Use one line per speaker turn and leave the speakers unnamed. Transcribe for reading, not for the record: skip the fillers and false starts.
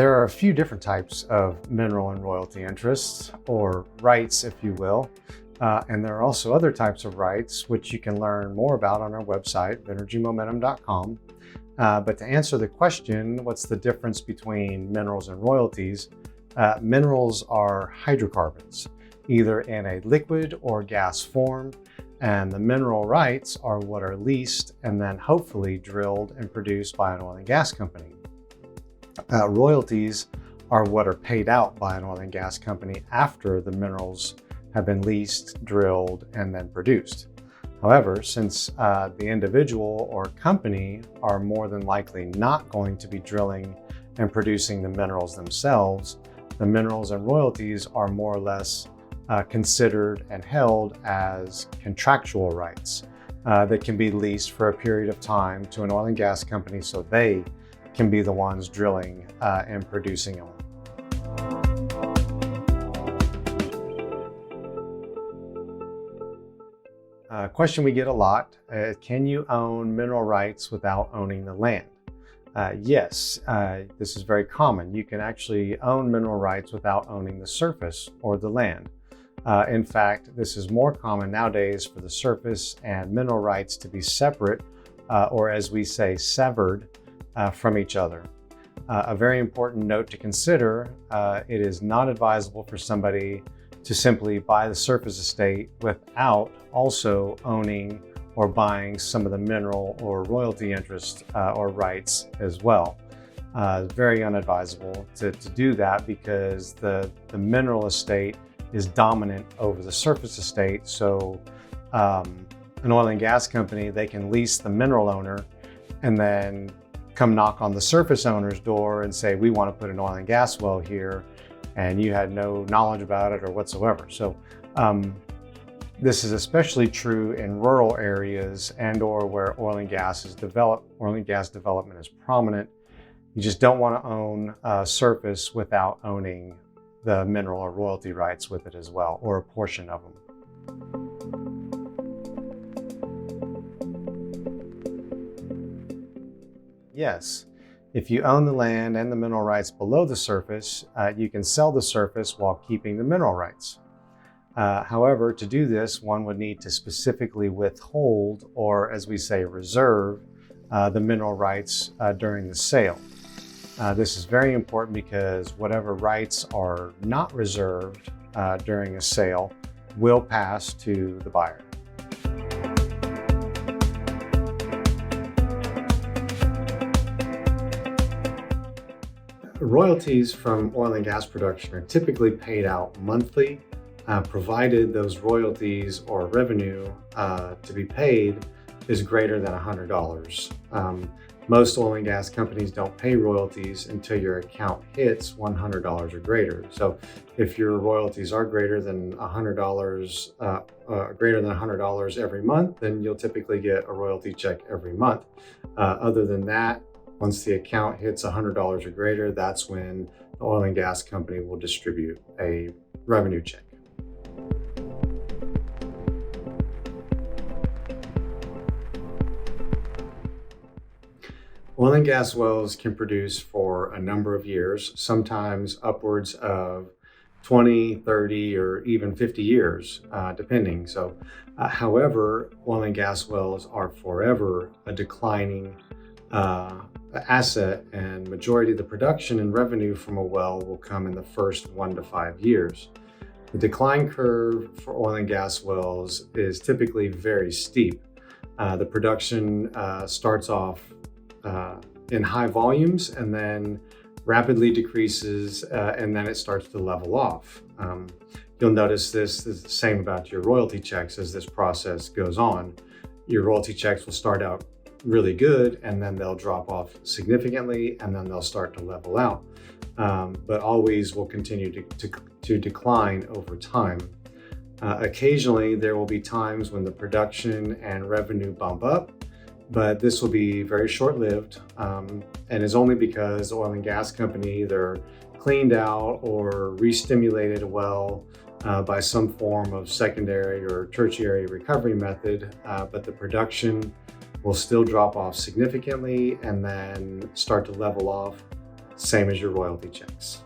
There are a few different types of mineral and royalty interests, or rights, if you will. And there are also other types of rights, which you can learn more about on our website, energymomentum.com. But to answer the question, what's the difference between minerals and royalties? Minerals are hydrocarbons, either in a liquid or gas form, and the mineral rights are what are leased and then hopefully drilled and produced by an oil and gas company. Royalties are what are paid out by an oil and gas company after the minerals have been leased, drilled, and then produced. However, since the individual or company are more than likely not going to be drilling and producing the minerals themselves, the minerals and royalties are more or less considered and held as contractual rights that can be leased for a period of time to an oil and gas company so they can be the ones drilling and producing them. A question we get a lot, can you own mineral rights without owning the land? Yes, this is very common. You can actually own mineral rights without owning the surface or the land. In fact, this is more common nowadays for the surface and mineral rights to be separate, or as we say, severed from each other. A very important note to consider, it is not advisable for somebody to simply buy the surface estate without also owning or buying some of the mineral or royalty interest or rights as well. Very unadvisable to do that because the mineral estate is dominant over the surface estate. So an oil and gas company, they can lease the mineral owner and then come knock on the surface owner's door and say, we want to put an oil and gas well here, and you had no knowledge about it or whatsoever. So this is especially true in rural areas and or where oil and gas development is prominent. You just don't want to own surface without owning the mineral or royalty rights with it as well, or a portion of them. Yes, if you own the land and the mineral rights below the surface, you can sell the surface while keeping the mineral rights. However, to do this, one would need to specifically withhold, or as we say, reserve, the mineral rights during the sale. This is very important because whatever rights are not reserved during a sale will pass to the buyer. Royalties from oil and gas production are typically paid out monthly, provided those royalties or revenue to be paid is greater than $100. Most oil and gas companies don't pay royalties until your account hits $100 or greater. So if your royalties are greater than $100 every month, then you'll typically get a royalty check every month. Other than that, once the account hits $100 or greater, that's when the oil and gas company will distribute a revenue check. Oil and gas wells can produce for a number of years, sometimes upwards of 20, 30, or even 50 years, depending. So, however, oil and gas wells are forever a declining asset, and majority of the production and revenue from a well will come in the first 1 to 5 years. The decline curve for oil and gas wells is typically very steep. The production starts off in high volumes and then rapidly decreases and then it starts to level off. You'll notice this is the same about your royalty checks as this process goes on. Your royalty checks will start out really good and then they'll drop off significantly and then they'll start to level out, but always will continue to decline over time. Occasionally there will be times when the production and revenue bump up, but this will be very short-lived and is only because the oil and gas company either cleaned out or re-stimulated a well by some form of secondary or tertiary recovery method, but the production will still drop off significantly and then start to level off same as your royalty checks.